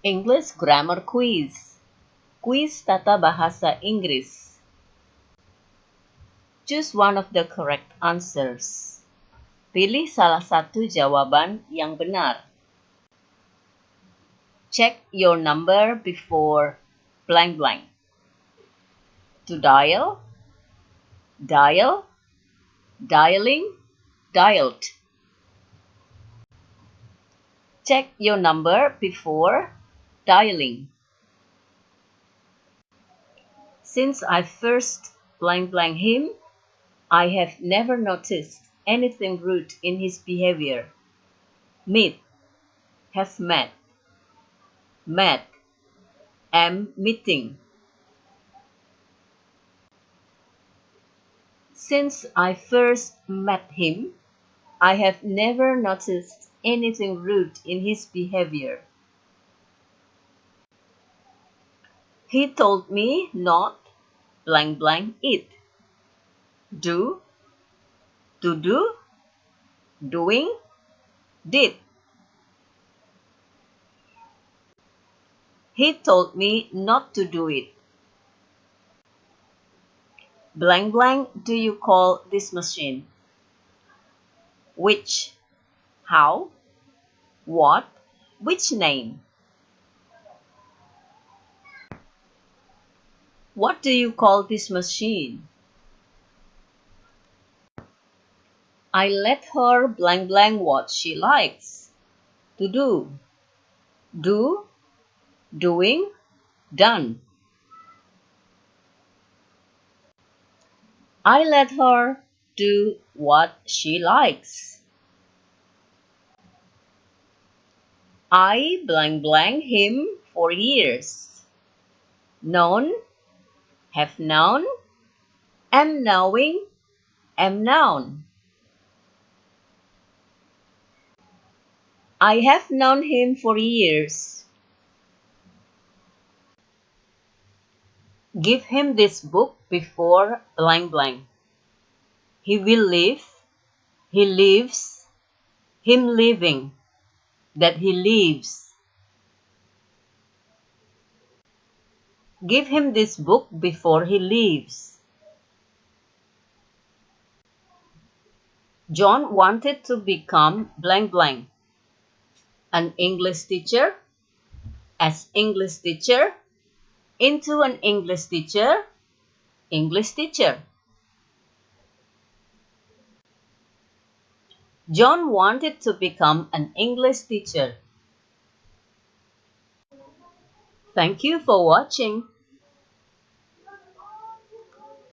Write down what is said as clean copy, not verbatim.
English Grammar Quiz. Quiz Tata Bahasa Inggris. Choose one of the correct answers. Pilih salah satu jawaban yang benar. Check your number before blank blank. To dial, dial, dialing, dialed. Check your number before dialing. Since I first blank blank him, I have never noticed anything rude in his behavior. Meet, have met, met, am meeting. Since I first met him, I have never noticed anything rude in his behavior. He told me not blank blank it. Do, to do, doing, did. He told me not to do it. Blank blank do you call this machine? Which, how, what, which name? What do you call this machine? I let her blank blank what she likes to do. Do, doing, done. I let her do what she likes. I blank blank him for years. Known, have known, am knowing, am known. I have known him for years. Give him this book before blank blank. He will live, he lives, him living, that he lives. Give him this book before he leaves. John wanted to become blank blank. An English teacher, as English teacher, into an English teacher, English teacher. John wanted to become an English teacher. Thank you for watching.